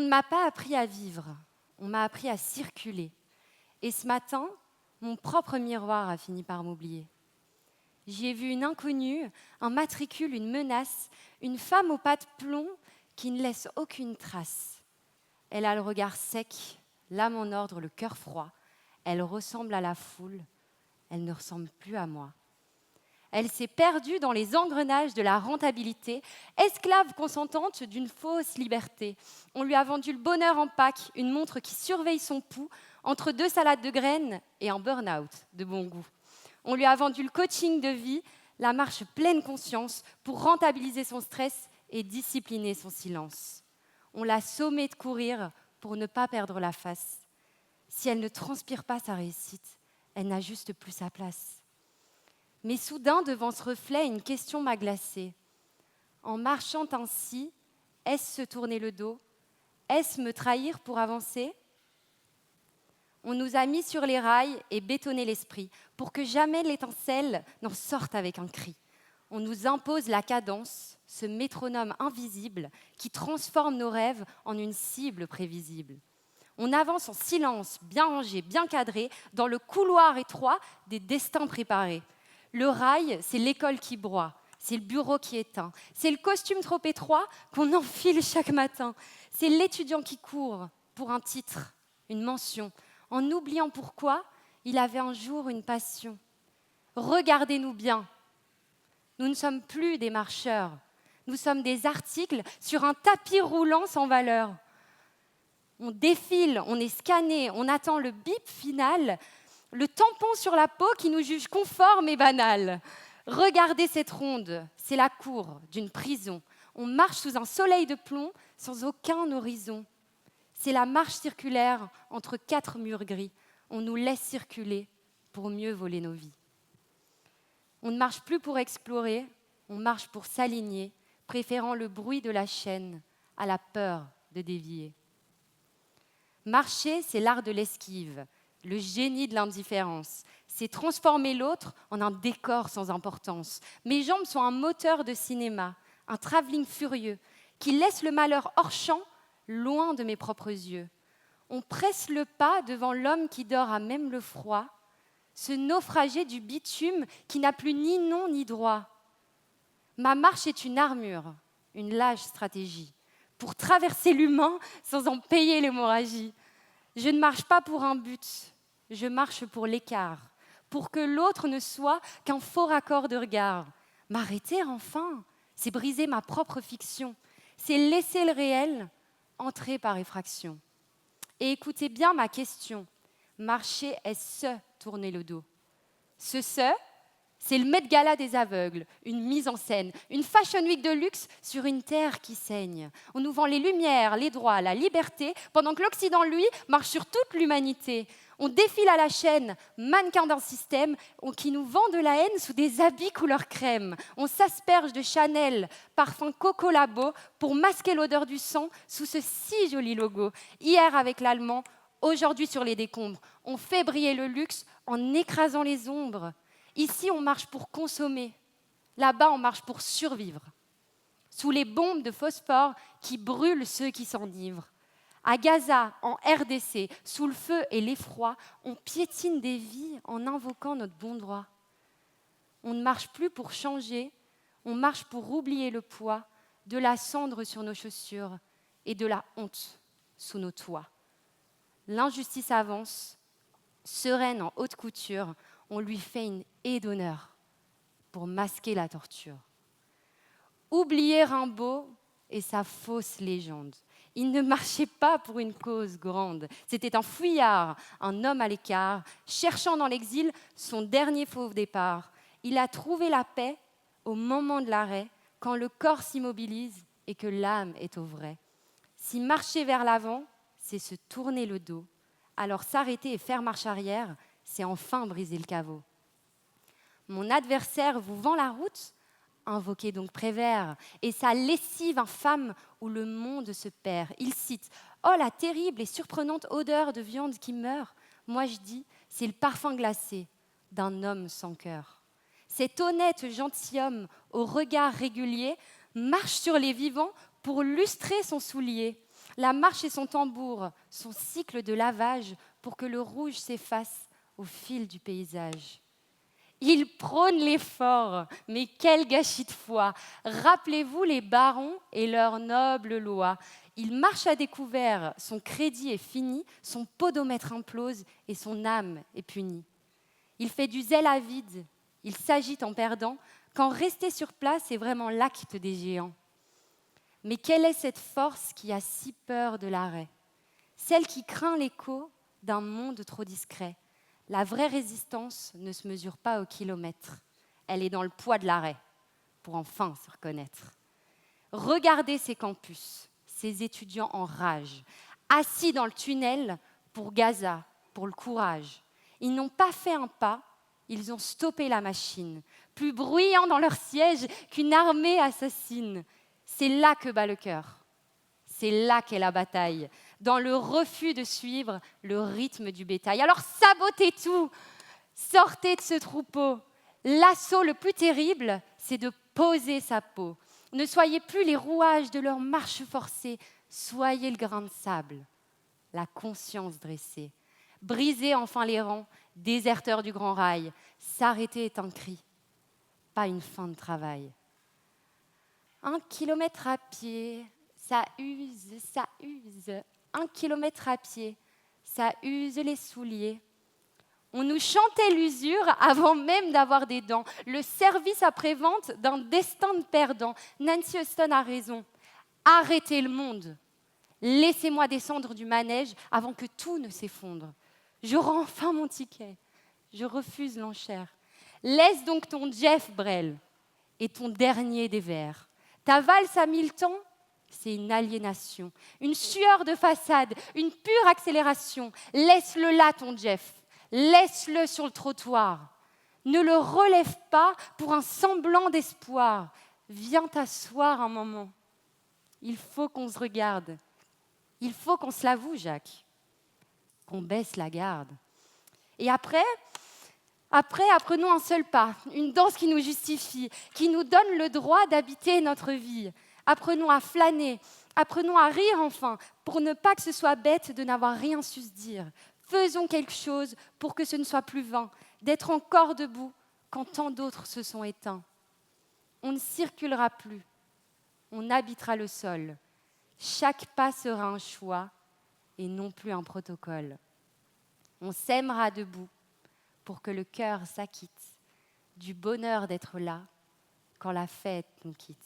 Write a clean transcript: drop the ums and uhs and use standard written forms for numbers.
ne m'a pas appris à vivre, on m'a appris à circuler. Et ce matin, mon propre miroir a fini par m'oublier. J'y ai vu une inconnue, un matricule, une menace, une femme aux pas de plomb qui ne laisse aucune trace. Elle a le regard sec, l'âme en ordre, le cœur froid. Elle ressemble à la foule, elle ne ressemble plus à moi. Elle s'est perdue dans les engrenages de la rentabilité, esclave consentante d'une fausse liberté. On lui a vendu le bonheur en pack, une montre qui surveille son pouls, entre 2 salades de graines et un burn-out de bon goût. On lui a vendu le coaching de vie, la marche pleine conscience pour rentabiliser son stress et discipliner son silence. On l'a sommée de courir pour ne pas perdre la face. Si elle ne transpire pas sa réussite, elle n'a juste plus sa place. Mais soudain, devant ce reflet, une question m'a glacée. En marchant ainsi, est-ce se tourner le dos? Est-ce me trahir pour avancer? On nous a mis sur les rails et bétonné l'esprit pour que jamais l'étincelle n'en sorte avec un cri. On nous impose la cadence, ce métronome invisible qui transforme nos rêves en une cible prévisible. On avance en silence, bien rangé, bien cadré, dans le couloir étroit des destins préparés. Le rail, c'est l'école qui broie, c'est le bureau qui éteint, c'est le costume trop étroit qu'on enfile chaque matin, c'est l'étudiant qui court pour un titre, une mention, en oubliant pourquoi il avait un jour une passion. Regardez-nous bien, nous ne sommes plus des marcheurs, nous sommes des articles sur un tapis roulant sans valeur. On défile, on est scanné, on attend le bip final, le tampon sur la peau qui nous juge conforme et banal. Regardez cette ronde, c'est la cour d'une prison. On marche sous un soleil de plomb sans aucun horizon. C'est la marche circulaire entre 4 murs gris. On nous laisse circuler pour mieux voler nos vies. On ne marche plus pour explorer, on marche pour s'aligner, préférant le bruit de la chaîne à la peur de dévier. Marcher, c'est l'art de l'esquive, le génie de l'indifférence. C'est transformer l'autre en un décor sans importance. Mes jambes sont un moteur de cinéma, un travelling furieux qui laisse le malheur hors champ, loin de mes propres yeux. On presse le pas devant l'homme qui dort à même le froid, ce naufragé du bitume qui n'a plus ni nom ni droit. Ma marche est une armure, une lâche stratégie, pour traverser l'humain sans en payer l'hémorragie. Je ne marche pas pour un but, je marche pour l'écart, pour que l'autre ne soit qu'un faux raccord de regard. M'arrêter enfin, c'est briser ma propre fiction, c'est laisser le réel entrer par effraction. Et écoutez bien ma question, marcher est-ce se tourner le dos? Ce, c'est le Met Gala des aveugles, une mise en scène, une fashion week de luxe sur une terre qui saigne. On nous vend les lumières, les droits, la liberté, pendant que l'Occident, lui, marche sur toute l'humanité. On défile à la chaîne, mannequin d'un système qui nous vend de la haine sous des habits couleur crème. On s'asperge de Chanel, parfum Coco Labo, pour masquer l'odeur du sang sous ce si joli logo. Hier avec l'allemand, aujourd'hui sur les décombres. On fait briller le luxe en écrasant les ombres. Ici, on marche pour consommer. Là-bas, on marche pour survivre. Sous les bombes de phosphore qui brûlent ceux qui s'enivrent. À Gaza, en RDC, sous le feu et l'effroi, on piétine des vies en invoquant notre bon droit. On ne marche plus pour changer, on marche pour oublier le poids de la cendre sur nos chaussures et de la honte sous nos toits. L'injustice avance, sereine en haute couture, on lui fait une haie d'honneur pour masquer la torture. Oublier Rimbaud et sa fausse légende. Il ne marchait pas pour une cause grande. C'était un fouillard, un homme à l'écart, cherchant dans l'exil son dernier faux départ. Il a trouvé la paix au moment de l'arrêt, quand le corps s'immobilise et que l'âme est au vrai. Si marcher vers l'avant, c'est se tourner le dos, alors s'arrêter et faire marche arrière, c'est enfin briser le caveau. Mon adversaire vous vend la route? Invoquez donc Prévert et sa lessive infâme où le monde se perd. Il cite « Oh, la terrible et surprenante odeur de viande qui meurt !» Moi je dis « C'est le parfum glacé d'un homme sans cœur. » Cet honnête gentilhomme au regard régulier marche sur les vivants pour lustrer son soulier. la marche et son tambour, son cycle de lavage pour que le rouge s'efface au fil du paysage. Il prône l'effort, mais quel gâchis de foi! Rappelez-vous les barons et leurs nobles lois. Il marche à découvert, son crédit est fini, son podomètre implose et son âme est punie. Il fait du zèle avide, il s'agite en perdant, quand rester sur place est vraiment l'acte des géants. Mais quelle est cette force qui a si peur de l'arrêt? Celle qui craint l'écho d'un monde trop discret. La vraie résistance ne se mesure pas au kilomètre. Elle est dans le poids de l'arrêt, pour enfin se reconnaître. Regardez ces campus, ces étudiants en rage, assis dans le tunnel pour Gaza, pour le courage. Ils n'ont pas fait un pas, ils ont stoppé la machine, plus bruyant dans leur siège qu'une armée assassine. C'est là que bat le cœur. C'est là qu'est la bataille, dans le refus de suivre le rythme du bétail. Alors sabotez tout, sortez de ce troupeau. L'assaut le plus terrible, c'est de poser sa peau. Ne soyez plus les rouages de leur marche forcée, soyez le grain de sable, la conscience dressée. Brisez enfin les rangs, déserteurs du grand rail. S'arrêter est un cri, pas une fin de travail. 1 kilomètre à pied, ça use, ça use. 1 kilomètre à pied, ça use les souliers. On nous chantait l'usure avant même d'avoir des dents. Le service après-vente d'un destin de perdant. Nancy Houston a raison. Arrêtez le monde. Laissez-moi descendre du manège avant que tout ne s'effondre. Je rends enfin mon ticket. Je refuse l'enchère. Laisse donc ton Jeff Brel et ton dernier des vers. Ta valse à 1000 temps, c'est une aliénation, une sueur de façade, une pure accélération. Laisse-le là, ton Jeff. Laisse-le sur le trottoir. Ne le relève pas pour un semblant d'espoir. Viens t'asseoir un moment. Il faut qu'on se regarde. Il faut qu'on se l'avoue, Jacques. Qu'on baisse la garde. Et après, apprenons un seul pas, une danse qui nous justifie, qui nous donne le droit d'habiter notre vie. Apprenons à flâner, apprenons à rire enfin, pour ne pas que ce soit bête de n'avoir rien su se dire. Faisons quelque chose pour que ce ne soit plus vain, d'être encore debout quand tant d'autres se sont éteints. On ne circulera plus, on habitera le sol. Chaque pas sera un choix et non plus un protocole. On s'aimera debout pour que le cœur s'acquitte du bonheur d'être là quand la fête nous quitte.